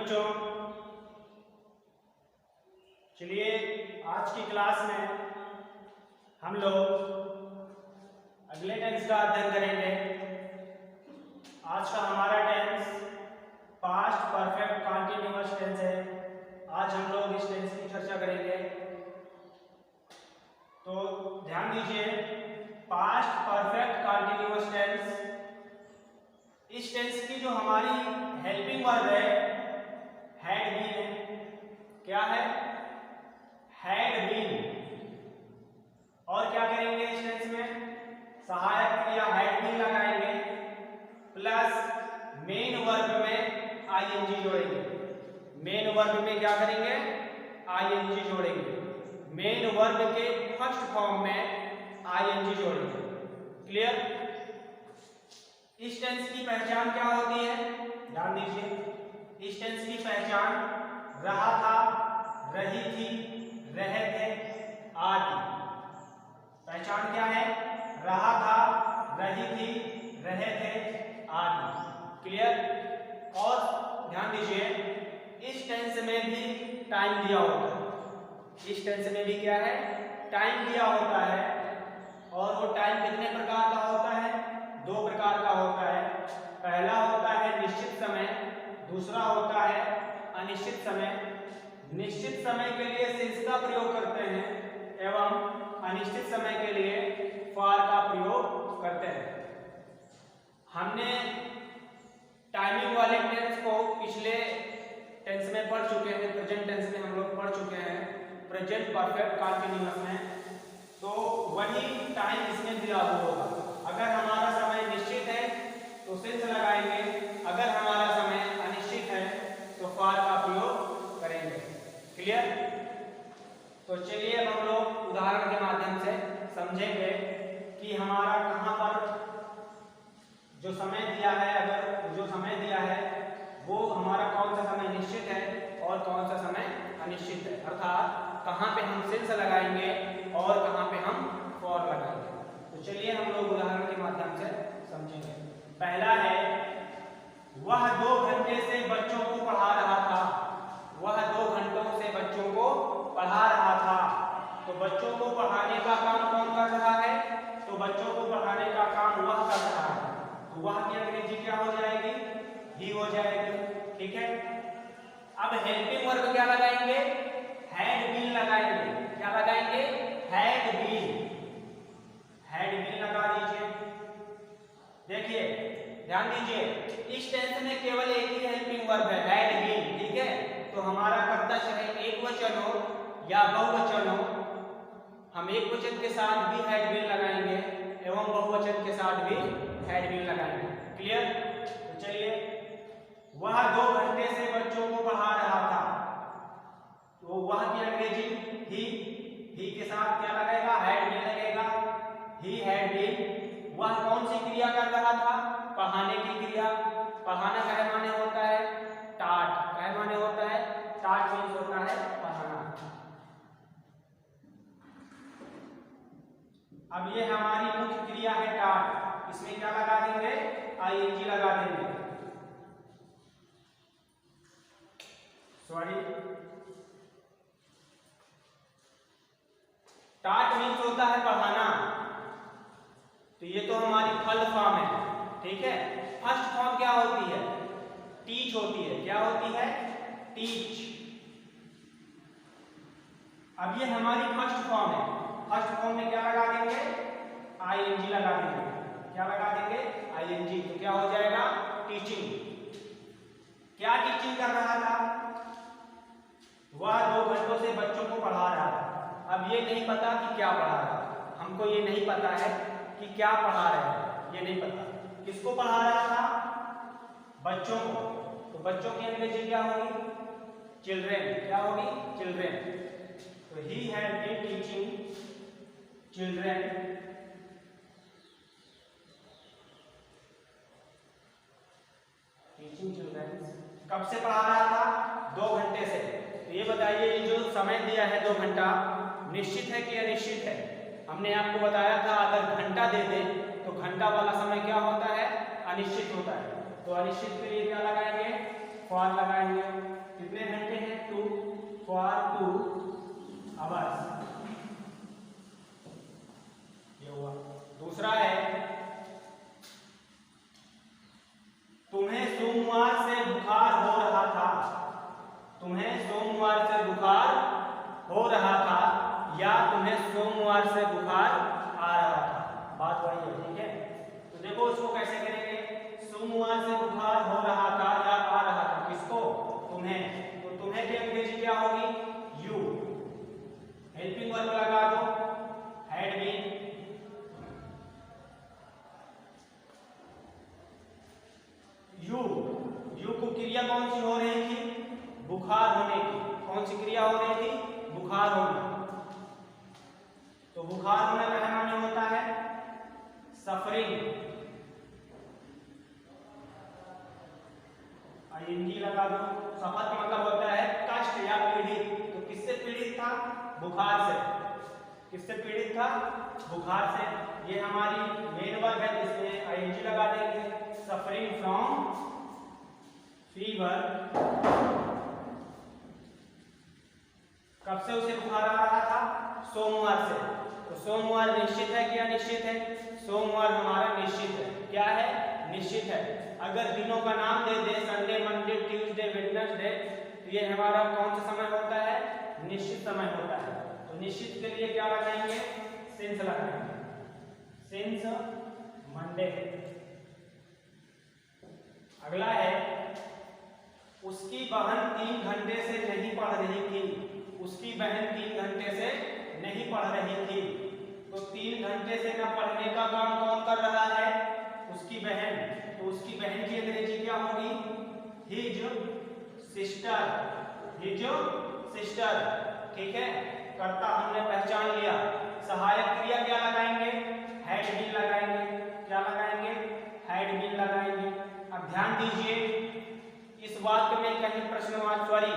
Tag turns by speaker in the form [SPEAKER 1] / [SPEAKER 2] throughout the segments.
[SPEAKER 1] बच्चों, चलिए आज की क्लास में हम लोग अगले टेंस का अध्ययन करेंगे। आज का हमारा tense past perfect continuous tense है। आज हम लोग इस टेंस की चर्चा करेंगे। तो ध्यान दीजिए, पास्ट परफेक्ट कंटीन्यूअस टेंस, इस टेंस की जो हमारी हेल्पिंग वर्ब है हैड बीन है। क्या है? Had been. और क्या करेंगे इस टेंस में? सहायक क्रिया हैड बीन लगाएंगे प्लस मेन वर्ब में आईएनजी जोड़ेंगे। मेन वर्ब में क्या करेंगे? आईएनजी जोड़ेंगे। मेन वर्ब के फर्स्ट फॉर्म में आईएनजी जोड़ेंगे। क्लियर? इस टेंस की पहचान क्या होती है? ध्यान दीजिए, इस टेंस की पहचान रहा था, रही थी, रहे थे आदि। पहचान क्या है? रहा था, रही थी, रहे थे आदि। क्लियर? और ध्यान दीजिए, इस टेंस में भी टाइम दिया होता है। इस टेंस में भी क्या है? टाइम दिया होता है। और वो टाइम कितने प्रकार का होता है? दो प्रकार का होता है। पहला होता है निश्चित समय, दूसरा होता है अनिश्चित समय। निश्चित समय के लिए सिंस का प्रयोग करते हैं एवं अनिश्चित समय के लिए फॉर का प्रयोग करते हैं। हमने टाइमिंग वाले टेंस को पिछले टेंस में पढ़ चुके हैं, प्रेजेंट टेंस में हम लोग पढ़ चुके हैं, प्रेजेंट परफेक्ट कंटीन्यूअस में। तो वही टाइम इसमें भी लागू होगा। अगर हमारा समय निश्चित है तो सिंस लगाएंगे, अगर हमारा समय अनिश्चित है तो फॉर का प्रयोग करेंगे। क्लियर? तो चलिए अब हम लोग उदाहरण के माध्यम से समझेंगे कि हमारा कहाँ पर जो समय दिया है, अगर जो समय दिया है वो हमारा कौन सा समय निश्चित है और कौन सा समय अनिश्चित है, अर्थात कहाँ पे हम सिंस लगाएंगे और कहाँ पे हम फॉर लगाएंगे। तो चलिए हम लोग उदाहरण के माध्यम से समझेंगे। पहला है, वह 2 घंटे से बच्चों को पढ़ा रहा था। वह 2 घंटों से बच्चों को पढ़ा रहा था। तो बच्चों को पढ़ाने का काम कौन कर रहा है? तो बच्चों को पढ़ाने का काम वह कर रहा है। तो वह की अंग्रेजी क्या हो जाएगी? ही हो जाएगी। ठीक है? अब हेल्पिंग वर्ब क्या लगाएंगे? हैड बीन लगाएंगे। क्या लगाएंगे? Had been. हैड बीन लगा दीजिए। देखिए, ध्यान दीजिए, इस टेंस में केवल एक ही हेल्पिंग वर्ब है, हैड बीन। ठीक है? तो हमारा कर्ता चाहे एक वचन हो या बहुवचन हो, हम एक वचन के साथ भी हैड बीन लगाएंगे एवं बहुवचन के साथ भी हैड बीन लगाएंगे। क्लियर? तो चलिए, वह 2 घंटे से बच्चों को पढ़ा रहा था। तो वह की अंग्रेजी ही के साथ क्या लगेगा? हैड बीन लगेगा। He had been. वह कौन सी क्रिया कर रहा था? पढ़ाने की क्रिया। पढ़ाना क्या माने होता है? टाट। क्या माने होता है? टाट मीन्स होता है पढ़ाना। अब ये हमारी मुख्य क्रिया है टाट। इसमें क्या लगा देंगे? आईएनजी लगा देंगे। सॉरी, टाट मीन्स होता है पढ़ाना। तो ये तो हमारी थर्ड फॉर्म है। ठीक है? फर्स्ट फॉर्म क्या होती है? टीच होती है। क्या होती है? टीच। अब ये हमारी फर्स्ट फॉर्म है। फर्स्ट फॉर्म में क्या लगा देंगे? आईएनजी लगा देंगे। क्या लगा देंगे? आईएनजी। तो क्या हो जाएगा? टीचिंग। क्या टीचिंग कर रहा था? वह 2 घंटों से बच्चों को पढ़ा रहा था। अब ये नहीं पता कि क्या पढ़ा रहा है। हमको ये नहीं पता है कि क्या पढ़ा रहे हैं, ये नहीं पता। किसको पढ़ा रहा था? बच्चों को। तो बच्चों की अंग्रेजी क्या होगी? चिल्ड्रेन। क्या होगी? चिल्ड्रेन। तो he had been teaching children कब से पढ़ा रहा था? 2 घंटे से। तो ये बताइए, ये जो समय दिया है 2 घंटा, निश्चित है कि अनिश्चित है? हमने आपको बताया था अगर घंटा दे दे तो घंटा वाला समय क्या होता है? अनिश्चित होता है। तो अनिश्चित के लिए क्या लगाएंगे? फॉर लगाएंगे, कितने घंटे हैं 2, फॉर 2 आवर्स, ये हुआ। दूसरा है तुम्हें सोमवार से बुखार हो रहा था, तुम्हें सोमवार से बुखार हो रहा था या तुम्हें सोमवार से बुखार आ रहा था, बात वही है, ठीक है। तो देखो उसको कैसे करेंगे, सोमवार से बुखार हो रहा था या आ रहा था, किसको, तुम्हें, तो तुम्हें की अंग्रेजी क्या होगी, यू, हेल्पिंग वर्ब लगा दो, हैड बीन, यू को क्रिया कौन सी हो रही थी, बुखार होने की, कौन सी क्रिया हो रही थी, बुखार होना। तो बुखार होना का माने होता है सफरिंग, आईएनजी लगा दो, सफर का मतलब होता है कष्ट या पीड़ित, तो किससे पीड़ित था, बुखार से, किससे पीड़ित था, बुखार से। ये हमारी मेन वर्ब है, इसमें आईएनजी लगा देंगे, सफरिंग फ्रॉम फीवर, कब से उसे बुखार आ रहा था, सोमवार से। तो सोमवार निश्चित है क्या, निश्चित है, सोमवार हमारा निश्चित है, क्या है, निश्चित है। अगर दिनों का नाम दे दे, संडे, मंडे, ट्यूसडे, वेडनेसडे, तो ये हमारा कौन सा समय होता है, निश्चित समय होता है। तो निश्चित के लिए क्या लगाएंगे, सिंस लगाएंगे, सिंस मंडे। अगला है उसकी बहन 3 घंटे से नहीं पढ़ रही थी, उसकी बहन 3 घंटे से नहीं पढ़ रही थी। तो 3 घंटे से न पढ़ने का काम कौन कर रहा है, उसकी बहन। तो उसकी बहन की अंग्रेजी क्या होगी, हिज सिस्टर, हिज सिस्टर, ठीक है। कर्ता हमने पहचान लिया। सहायक क्रिया क्या लगाएंगे, हैड बीन लगाएंगे, क्या लगाएंगे, हैड बीन लगाएंगे। अब ध्यान दीजिए, इस वाक्य में कहीं प्रश्नवाचक, सॉरी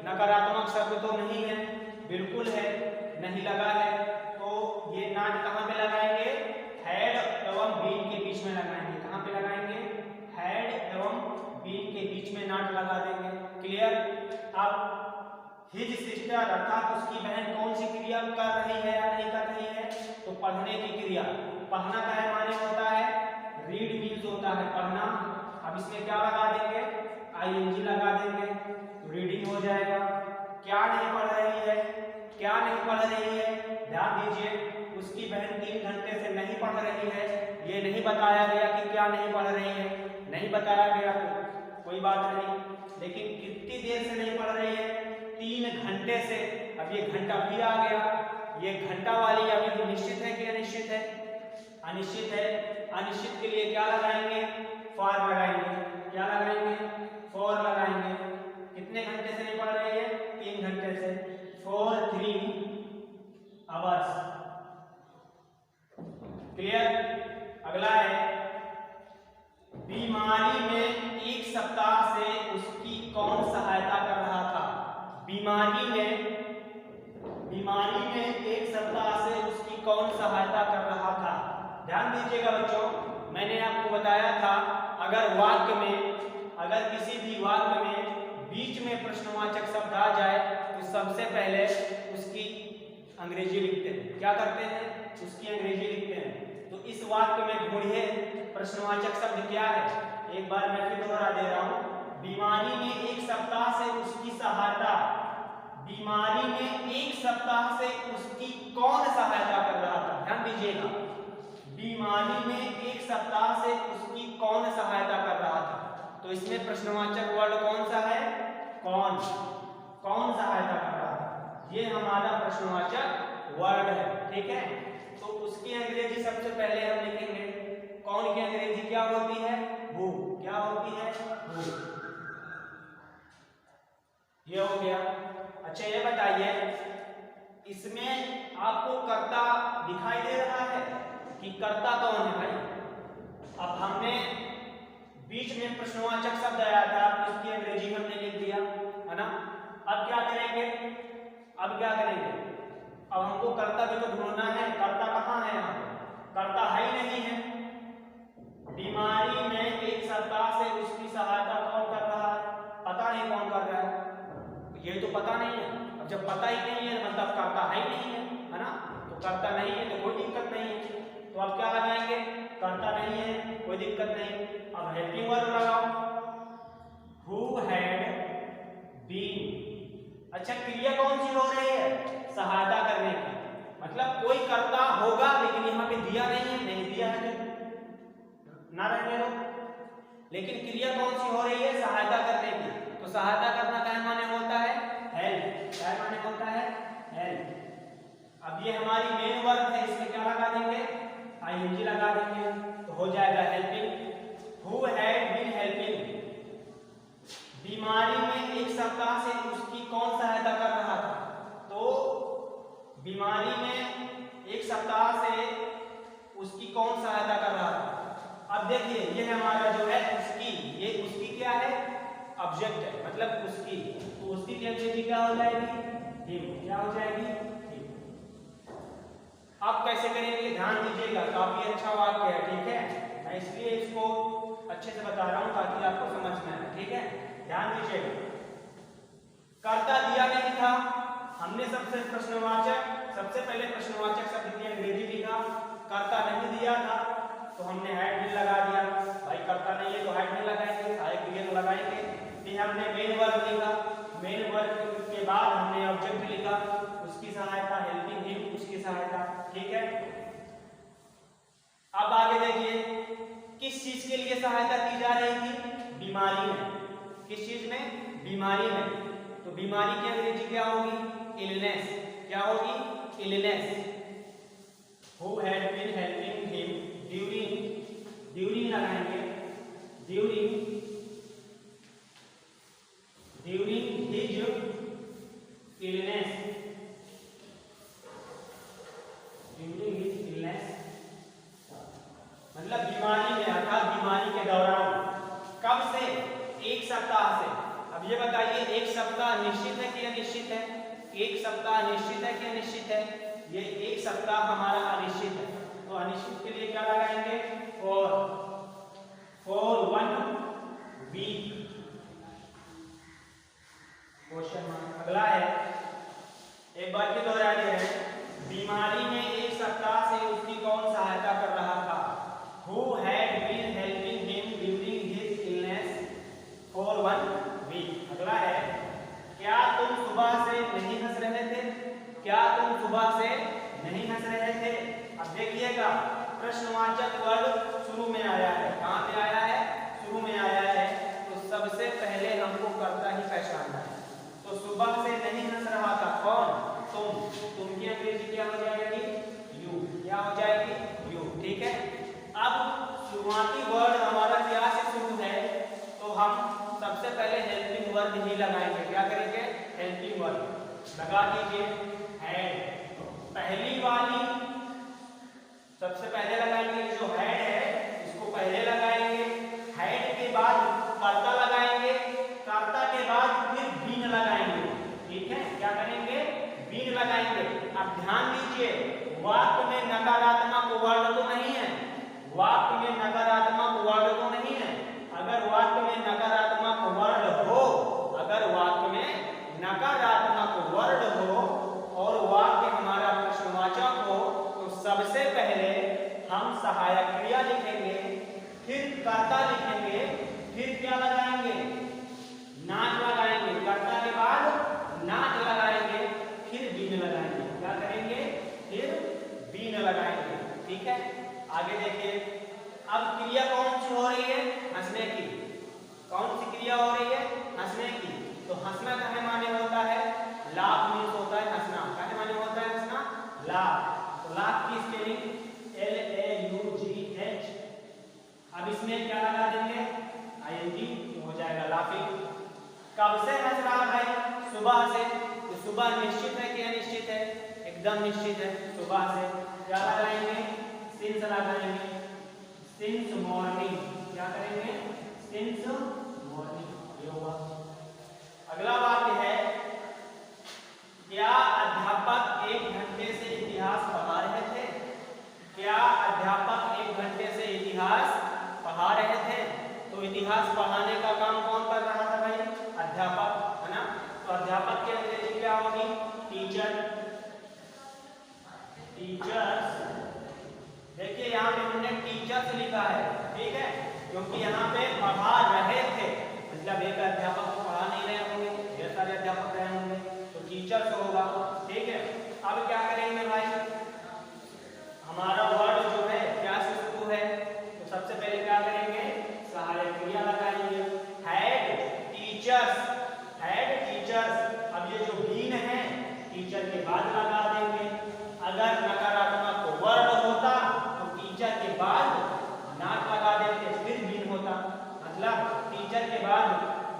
[SPEAKER 1] नकारात्मक शब्द तो नहीं है, बिल्कुल है, नहीं लगा है। तो ये नाट कहाँ पे लगाएंगे, हैड एवं बीन के बीच में लगाएंगे। कहाँ पे लगाएंगे, हैड एवं बीन के बीच में नाट लगा देंगे। क्लियर। अब हिज सिस्टर अर्थात उसकी बहन कौन सी क्रिया कर रही है या नहीं कर रही है, तो पढ़ने की क्रिया। पढ़ना का है माने होता है, रीड मीन्स होता है पढ़ना। अब इसमें क्या लगा देंगे, आईएनजी लगा देंगे, रीडिंग हो जाएगा। क्या नहीं पढ़ रही है, क्या नहीं पढ़ रही है, ध्यान दीजिए, उसकी बहन 3 घंटे से नहीं पढ़ रही है। ये नहीं बताया गया कि क्या नहीं पढ़ रही है, नहीं बताया गया तो कोई बात नहीं, लेकिन कितनी देर से नहीं पढ़ रही है, 3 घंटे से। अब ये घंटा भी आ गया, ये घंटा वाली अभी तो निश्चित है कि अनिश्चित है, अनिश्चित है। अनिश्चित के लिए क्या लगाएंगे, फॉर लगाएंगे, क्या लगाएंगे, फॉर लगाएंगे। कितने घंटे से नहीं पढ़ रही है, 3 घंटे से, फॉर 3 आवर्स। क्लियर। अगला है बीमारी में 1 सप्ताह से उसकी कौन सहायता कर रहा था। बीमारी में 1 सप्ताह से उसकी कौन सहायता कर रहा था। ध्यान दीजिएगा बच्चों, मैंने आपको बताया था अगर वाक्य में, अगर किसी भी वाक्य में बीच में प्रश्नवाचक शब्द आ जाए तो सबसे पहले उसकी अंग्रेजी लिखते हैं। क्या करते हैं, उसकी अंग्रेजी लिखते हैं। तो इस वाक्य में ढूंढिए प्रश्नवाचक शब्द क्या है। एक बार मैं फिर दोहरा दे रहा हूं, बीमारी में 1 सप्ताह से उसकी सहायता। बीमारी में 1 सप्ताह से उसकी कौन सहायता कर रहा था। ध्यान दीजिएगा, बीमारी में 1 सप्ताह से उसकी कौन सहायता कर रहा था। तो इसमें प्रश्नवाचक वर्ड कौन सा है, कौन, कौन सहायता कर रहा था, ये हमारा प्रश्नवाचक वर्ड है, ठीक है। तो उसकी अंग्रेजी सबसे पहले हम लिखेंगे। कौन की अंग्रेजी क्या होती है, हु, क्या होती है, हु। ये हो गया। अच्छा ये बताइए, इसमें आपको कर्ता दिखाई दे रहा है कि कर्ता कौन है भाई। अब हमने बीच में प्रश्नवाचक शब्द आया था, इसकी अंग्रेजी हमने लिख दिया, है ना। अब क्या करेंगे, अब क्या करेंगे, अब हमको कर्ता भी तो ढूंढना है। कर्ता कहाँ है, यहाँ कर्ता है ही नहीं है। बीमारी में 1 सप्ताह से उसकी सहायता कौन कर रहा है, पता ये तो पता नहीं है। अब जब पता ही नहीं है मतलब करता है ही नहीं है ना, तो करता नहीं है तो कोई दिक्कत नहीं है। तो अब क्या लगाएंगे, करता नहीं है कोई दिक्कत नहीं। अब हेल्पिंग वर्ब लगाओ, हु हैड बीन। अच्छा क्रिया कौन सी हो रही है, सहायता करने की, मतलब कोई करता होगा लेकिन यहाँ पे दिया नहीं है, नहीं दिया है ना रहने दो। लेकिन क्रिया कौन सी हो रही है, सहायता करने की। तो सहायता करना क्या माने होता है, हेल्प। क्या माने होता है, हेल्प। अब ये हमारी मेन वर्ब है, इसमें क्या लगा देंगे, आईएनजी लगा देंगे, तो हो जाएगा helping. Who had been helping. बीमारी में एक सप्ताह से उसकी कौन सहायता कर रहा था, तो बीमारी में एक सप्ताह से उसकी कौन सहायता कर रहा था। अब देखिए ये हमारा जो है उसकी, ये उसकी क्या है, ऑब्जेक्ट है, मतलब उसकी, तो उसकी की अंग्रेजी क्या हो जाएगी, हिम। क्या हो जाएगी, हिम। अब कैसे करेंगे ध्यान दीजिएगा, काफी अच्छा वाक्य है, ठीक है। मैं इसलिए इसको अच्छे से बता रहा हूं ताकि आपको समझ में आए, ठीक है। ध्यान दीजिएगा, कर्ता दिया नहीं था, हमने सबसे पहले प्रश्नवाचक शब्द की अंग्रेजी लिखा। कर्ता नहीं दिया था तो हमने हैड बीन लगा दिया। भाई कर्ता नहीं है तो हैड बीन लगाएंगे, सहायक क्रिया तो लगाएंगे। फिर हमने मेन वर्ब लिखा, मेन वर्ब के बाद हमने ऑब्जेक्ट लिखा, उसकी सहायता हेल्पिंग हिम, उसकी सहायता, ठीक है। अब आगे देखिए किस चीज के लिए सहायता की जा रही थी, बीमारी में। किस चीज में, बीमारी में। तो बीमारी की अंग्रेजी क्या होगी, इलनेस। क्या होगी, illness. Who had been helping him during लगाएंगे, during his illness, मतलब बीमारी में, अर्थात बीमारी के दौरान। कब से, एक सप्ताह से। अब ये बताइए एक सप्ताह निश्चित है कि अनिश्चित है, एक सप्ताह निश्चित है कि अनिश्चित है, ये एक सप्ताह हमारा अनिश्चित है, तो अनिश्चित के लिए क्या लगाएंगे, फॉर 1 वीक, क्वेश्चन मार्क। अगला है, एक बार फिर दोहरा दे रहे हैं, बीमारी में एक सप्ताह से उसकी कौन सहायता कर रहा था, who had been helping him during his illness for 1 week. अगला है, क्या तुम सुबह से नहीं हंस रहे थे, क्या तुम सुबह से नहीं हंस रहे थे। अब देखिएगा प्रश्नवाचक वर्ड शुरू में आया है, कहां पे आया है, शुरू में आया है, तो सबसे पहले हमको कर्ता ही पहचानना है। तो सुबह से नहीं हंस रहा था कौन, तुम की अंग्रेजी क्या हो जाएगी, यू। क्या हो जाएगी, यू, ठीक है। अब शुरुआती वर्ड हमारा क्या से शुरू है, तो हम सबसे पहले हेल्पिंग वर्ब ही लगाएंगे। क्या करेंगे, हेल्पिंग वर्ब लगा दीजिए, हैड। पहली वाली सबसे पहले लगाएंगे, जो हैड है इसको पहले लगाएंगे, हैड के बाद कर्ता लगाएंगे, कर्ता के बाद फिर बीन लगाएंगे, ठीक है। क्या करेंगे, बीन लगाएंगे। अब ध्यान दीजिए वाक्य में नकारात्मक वर्ड तो नहीं है, वाक्य में नकारात्मक वर्ड तो नहीं है। अगर वाक्य में नकारात्मक वर्ड हो, अगर वाक्य में नकारात्मक वर्ड हो और वाक्य हमारा प्रश्नवाचक हो, तो सबसे पहले हम सहायक क्रिया लिखेंगे, फिर कर्ता लिखेंगे, फिर क्या लगाएंगे, नाट लगाएंगे, कर्ता के बाद नाट लगाएंगे, फिर बीन लगाएंगे। क्या करेंगे, फिर बीन लगाएंगे, ठीक है। आगे देखिए, अब क्रिया कौन सी हो रही है, हंसने की। कौन सी क्रिया हो रही है, हंसने की। तो हंसना कहने माने होता है, लाफ मीन्स होता है हंसना, कहने माने होता है हंसना, लाफ। तो लाफ की स्पेलिंग LAUGH। अब इसमें क्या लगा देंगे, ING, तो हो जाएगा लाफिंग। कब से हंस रहा भाई, सुबह से। तो सुबह निश्चित है कि अनिश्चित है, एकदम निश्चित है, सुबह से। क्या लगाएंगे, सिंस लगाएंगे, सिंस मॉर्निंग। क्या करेंगे, सिंस मॉर्निंग, ये हुआ। अगला वाक्य है, क्या अध्यापक 1 घंटे से इतिहास पढ़ा रहे थे, क्या अध्यापक 1 घंटे से इतिहास पढ़ा रहे थे। तो इतिहास पढ़ाने का काम कौन कर रहा था भाई, अध्यापक, है ना। तो अध्यापक टीचर्स, देखिए यहाँ पे हमने टीचर्स लिखा है, ठीक है, क्योंकि यहाँ पे पढ़ा रहे थे, मतलब एक अध्यापक को पढ़ा नहीं रहे होंगे, ढेर सारे अध्यापक रहे होंगे, तो टीचर्स होगा, ठीक है। अब क्या करेंगे भाई, हमारा वर्ड जो है क्या से शुरू है, तो सबसे पहले क्या करेंगे, सहायक क्रिया लगाएंगे, हैड टीचर्स, हैड टीचर्स। अब ये जो बीन है टीचर के बाद लगा देंगे, अगर नकारात्मक वर्ड होता तो टीचर के बाद नॉट लगा देते, फिर बीन होता, मतलब टीचर के बाद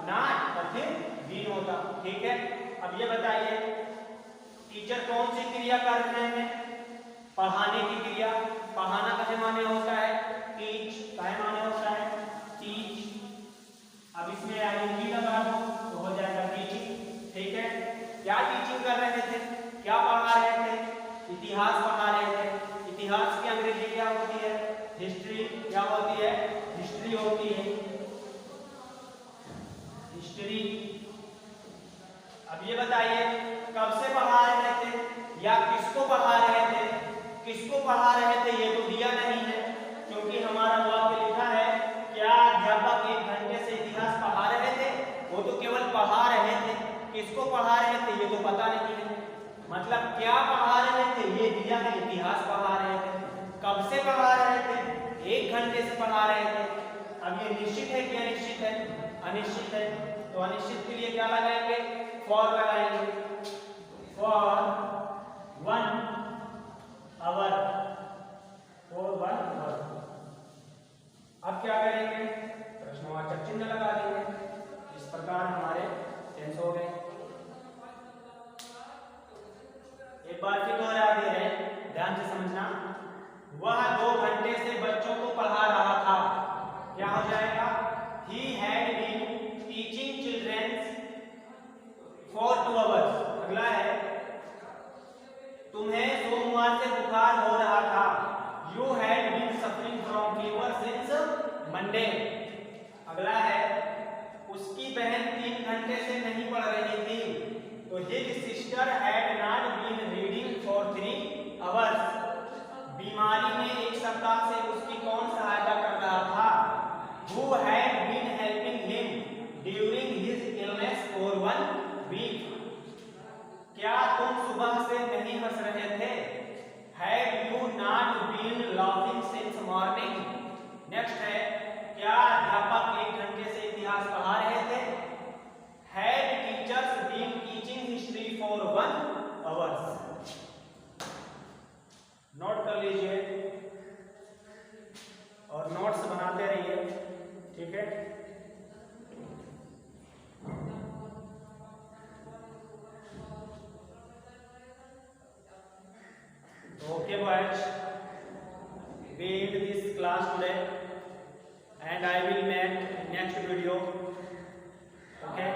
[SPEAKER 1] नॉट और फिर बीन होता, ठीक है। अब ये बताइए टीचर कौन सी क्रिया कर रहे हैं, पढ़ाने की क्रिया, पढ़ाना कैसे माने होता है, टीच, क्या माने होता है, टीच। अब इसमें आईएनजी लगा दो तो हो जाएगा टीचिंग, ठीक है। क्या टीचिंग कर रहे थे, क्या पढ़ा रहे थे, इतिहास पढ़ा रहे थे। इतिहास की अंग्रेजी क्या होती है, हिस्ट्री, क्या होती है, हिस्ट्री होती है, हिस्ट्री। अब ये बताइए कब से पढ़ा रहे थे या किसको पढ़ा रहे थे, किसको पढ़ा रहे थे ये तो दिया नहीं है, क्योंकि हमारा वाक्य लिखा है क्या अध्यापक 1 घंटे से इतिहास पढ़ा रहे थे, वो तो केवल पढ़ा रहे थे, किसको पढ़ा रहे थे ये तो पता नहीं है, मतलब क्या पढ़ा रहे थे ये दिया है, इतिहास पढ़ा रहे थे, कब से पढ़ा रहे थे, 1 घंटे से पढ़ा रहे थे। अब ये निश्चित है कि अनिश्चित है, अनिश्चित है, तो अनिश्चित के लिए क्या लगाएंगे, फॉर लगाएंगे, फॉर 1 आवर, फॉर 1 आवर। अब क्या करेंगे, प्रश्नवाचक चिन्ह लगा देंगे, इस प्रकार हमारे टेंस हो गए। एक बार फिर दोहरा दे रहे हैं, ध्यान से समझना, वह 2 घंटे से बच्चों को पढ़ा रहा था, क्या हो जाएगा, he had been teaching children for 2 hours। अगला है तुम्हें सोमवार से बुखार हो रहा था, you had been suffering from fever since Monday। अगला है उसकी बहन 3 घंटे से नहीं पढ़ रही थी, तो his sister had not been reading for 3 hours। बीमारी में 1 सप्ताह से उसकी कौन सहायता कर रहा था, who had been helping him during his illness for 1 week। क्या तुम सुबह से नहीं हंस रहे थे, had you not been laughing since morning। Next है क्या अध्यापक 1 घंटे से इतिहास पढ़ा रहे थे, had teachers been teaching history for 1 hour। Note कर लीजिए और नोट्स बनाते रहिए, ठीक है। Okay boys, we end this class today and I will make next video, okay।